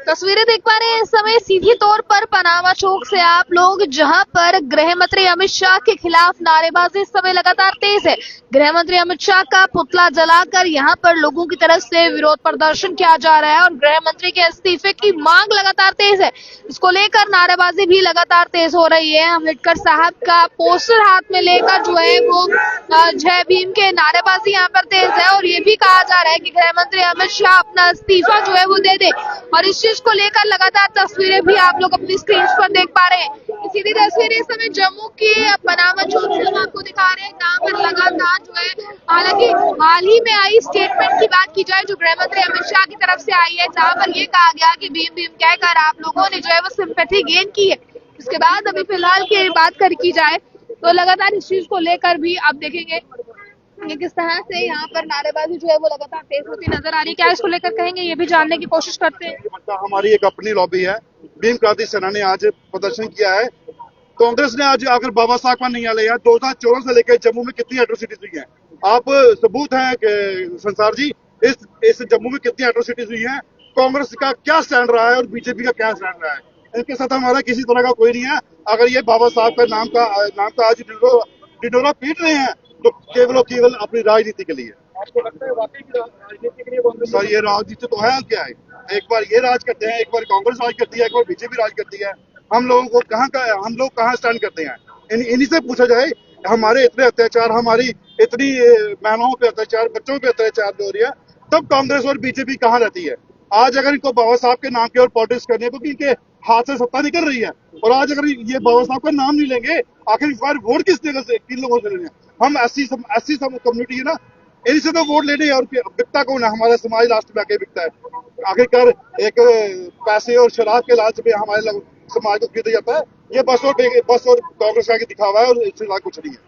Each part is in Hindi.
तस्वीरें देख पा रहे हैं इस समय सीधी तौर पर पनामा चौक से आप लोग, जहां पर गृह मंत्री अमित शाह के खिलाफ नारेबाजी इस समय लगातार तेज है। गृह मंत्री अमित शाह का पुतला जलाकर यहां पर लोगों की तरफ से विरोध प्रदर्शन किया जा रहा है और गृह मंत्री के इस्तीफे की मांग लगातार तेज है। इसको लेकर नारेबाजी भी लगातार तेज हो रही है। अम्बेडकर साहब का पोस्टर हाथ में लेकर जो है वो जय भीम के नारेबाजी यहाँ पर तेज है और ये भी कहा जा रहा है कि गृह मंत्री अमित शाह अपना इस्तीफा जो है वो दे दे। और इस चीज को लेकर लगातार तस्वीरें भी आप लोग अपनी स्क्रीन पर देख पा रहे हैं। सीधी तस्वीरें इस समय जम्मू के पनामा चौक से हम आपको दिखा रहे हैं, जहाँ पर लगातार जो है, हालांकि हाल ही में आई स्टेटमेंट की बात की जाए जो गृह मंत्री अमित शाह की तरफ से आई है, जहाँ पर ये कहा गया कि भीम भीम कहकर आप लोगों ने जो है वो सिंपैथी गेन की है। इसके बाद अभी फिलहाल की बात की जाए तो लगातार इस चीज को लेकर भी आप देखेंगे कि किस तरह से यहाँ पर नारेबाजी जो है वो लगातार तेज होती नजर आ रही है। क्या इसको लेकर कहेंगे, ये भी जानने की कोशिश करते हैं। हमारी एक अपनी लॉबी है। भीम क्रांति सेना ने आज प्रदर्शन किया है। कांग्रेस ने आज आकर बाबा साहब का नहीं लिया। 2014 से लेकर जम्मू में कितनी एट्रोसिटीज हुई है, आप सबूत है संसार जी। इस जम्मू में कितनी एट्रोसिटीज हुई है, कांग्रेस का क्या स्टैंड रहा है और बीजेपी का क्या स्टैंड रहा है, इनके साथ हमारा किसी तरह का कोई नहीं है। अगर ये बाबा साहब का नाम का आज डिडोरा पीट रहे हैं तो केवल और केवल अपनी राजनीति के लिए। आपको लगता है वाकई की राजनीति के लिए सर ये राजनीति तो है क्या है, एक बार ये राज करते हैं, एक बार कांग्रेस राज करती है, एक बार बीजेपी राज करती है। हम लोग कहाँ स्टैंड करते हैं। इन्हीं से पूछा जाए, हमारे इतने अत्याचार, हमारी इतनी महिलाओं पे अत्याचार, बच्चों पे अत्याचार हो रही है, तब कांग्रेस और बीजेपी कहाँ रहती है। आज अगर इनको बाबा साहब के नाम की और पॉलिटिक्स करनी है क्योंकि इनके हाथ से सत्ता निकल रही है, और आज अगर ये बाबा साहब का नाम नहीं लेंगे, आखिर इस बार वोट किन लोगों से लेने। हम ऐसी कम्युनिटी है ना, इन्हीं से तो वोट लेने। और बिकता कौन है, हमारा समाज लास्ट में आके बिकता है। आखिरकार एक पैसे और शराब के लालच में हमारे लोग समाज को खरीदा जाता है। ये बस और कांग्रेस का दिखावा है और इससे ज्यादा कुछ नहीं है।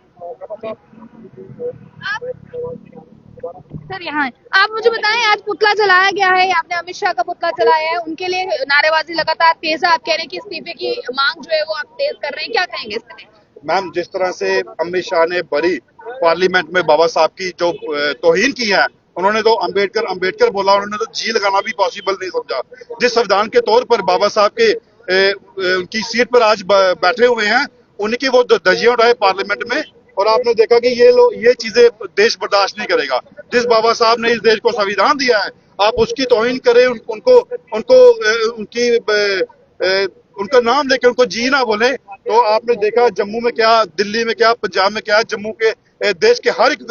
सर यहाँ आप मुझे बताएं, आज पुतला जलाया गया है, आपने अमित शाह का पुतला जलाया है, उनके लिए नारेबाजी लगातार तेज है। आप कह रहे हैं कि इस्तीफे की मांग जो है वो आप तेज कर रहे हैं, क्या कहेंगे इस पर? मैम, जिस तरह से अमित शाह ने बड़ी पार्लियामेंट में बाबा साहब की जो तौहीन की है, उन्होंने तो अंबेडकर बोला, उन्होंने तो जी लगाना भी पॉसिबल नहीं समझा। जिस संविधान के तौर पर बाबा साहब के उनकी सीट पर आज बैठे हुए हैं, उनकी वो धज्जियां उड़ाए पार्लियामेंट में। और आपने देखा कि ये चीजें देश बर्दाश्त नहीं करेगा। जिस बाबा साहब ने इस देश को संविधान दिया है, आप उसकी तौहीन करें, उनका नाम लेके उनको जी ना बोले। तो आपने देखा जम्मू में क्या, दिल्ली में क्या, पंजाब में क्या, जम्मू के देश के हर एक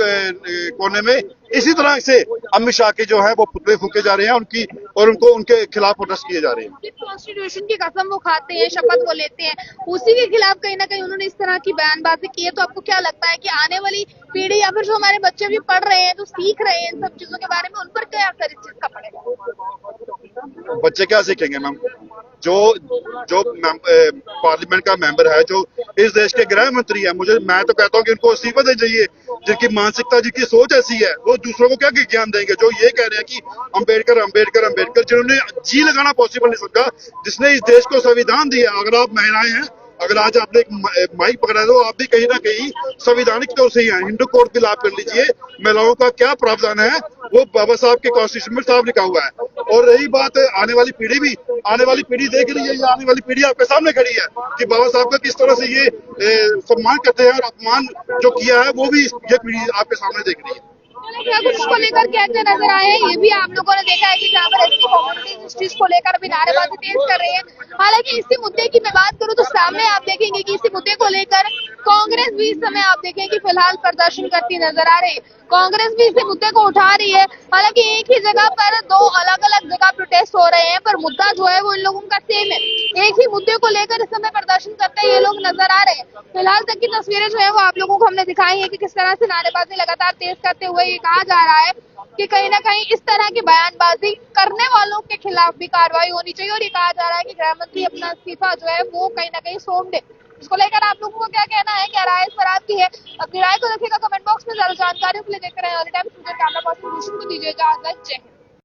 कोने में इसी तरह से अमित शाह के जो है वो पुतले फूके जा रहे हैं उनके खिलाफ प्रोटेस्ट किए जा रहे हैं। कॉन्स्टिट्यूशन की कसम वो खाते हैं, शपथ वो लेते हैं, उसी के खिलाफ कहीं ना कहीं उन्होंने इस तरह की बयानबाजी की है। तो आपको क्या लगता है कि आने वाली पीढ़ी या फिर जो हमारे बच्चे भी पढ़ रहे हैं, जो सीख रहे हैं इन सब चीजों के बारे में, उन पर क्या असर इस चीज का पड़ेगा? बच्चे क्या सीखेंगे मैम? जो पार्लियामेंट का मेंबर है, जो इस देश के गृह मंत्री है, मैं तो कहता हूँ कि उनको इस्तीफा देना चाहिए। जिनकी मानसिकता, जिनकी सोच ऐसी है, वो दूसरों को क्या ज्ञान देंगे। जो ये कह रहे हैं कि अंबेडकर, जिन्होंने जी लगाना पॉसिबल नहीं समझा, जिसने इस देश को संविधान दिया। अगर आप महिलाएं हैं, अगर आज आपने एक माइक पकड़ा है तो आप भी कहीं ना कहीं संविधानिक तौर से ही हैं। हिंदू कोड बिल आप कर लीजिए, महिलाओं का क्या प्रावधान है वो बाबा साहब के कॉन्स्टिट्यूशन में साफ लिखा हुआ है। और रही बात आने वाली पीढ़ी देख रही है, ये आने वाली पीढ़ी आपके सामने खड़ी है कि बाबा साहब का किस तरह से ये सम्मान करते हैं, और अपमान जो किया है वो भी ये पीढ़ी आपके सामने देख रही है। क्या कुछ इसको लेकर कहते नजर आए हैं, ये भी आप लोगों ने देखा है कि जहाँ पर एसटी कम्युनिटी इस चीज को लेकर भी नारेबाजी तेज कर रही है। हालांकि इसी मुद्दे की मैं बात करूं तो सामने आप देखेंगे कि इसी मुद्दे को लेकर कांग्रेस भी इस समय आप देखें कि फिलहाल प्रदर्शन करती नजर आ रही है। कांग्रेस भी इसी मुद्दे को उठा रही है। हालांकि एक ही जगह पर दो अलग अलग जगह प्रोटेस्ट हो रहे हैं, पर मुद्दा जो है वो इन लोगों का सेम है। एक ही मुद्दे को लेकर इस समय प्रदर्शन करते ये लोग नजर आ रहे हैं। फिलहाल तक की तस्वीरें जो है वो आप लोगों को हमने दिखाई है कि किस तरह से नारेबाजी लगातार तेज करते हुए ये कहा जा रहा है कि कहीं ना कहीं इस तरह की बयानबाजी करने वालों के खिलाफ भी कार्रवाई होनी चाहिए। और ये कहा जा रहा है कि गृह मंत्री अपना इस्तीफा जो है वो कहीं ना कहीं सौंप दे। इसको लेकर आप लोगों को क्या कहना है, क्या राय इस पर आपकी है? अपनी राय को रखिएगा कमेंट बॉक्स में। ज्यादा जानकारी के लिए देख रहे हैं ऑल टाइम कैमरा पर्सन को दीजिए इजाजत। जय हिंद।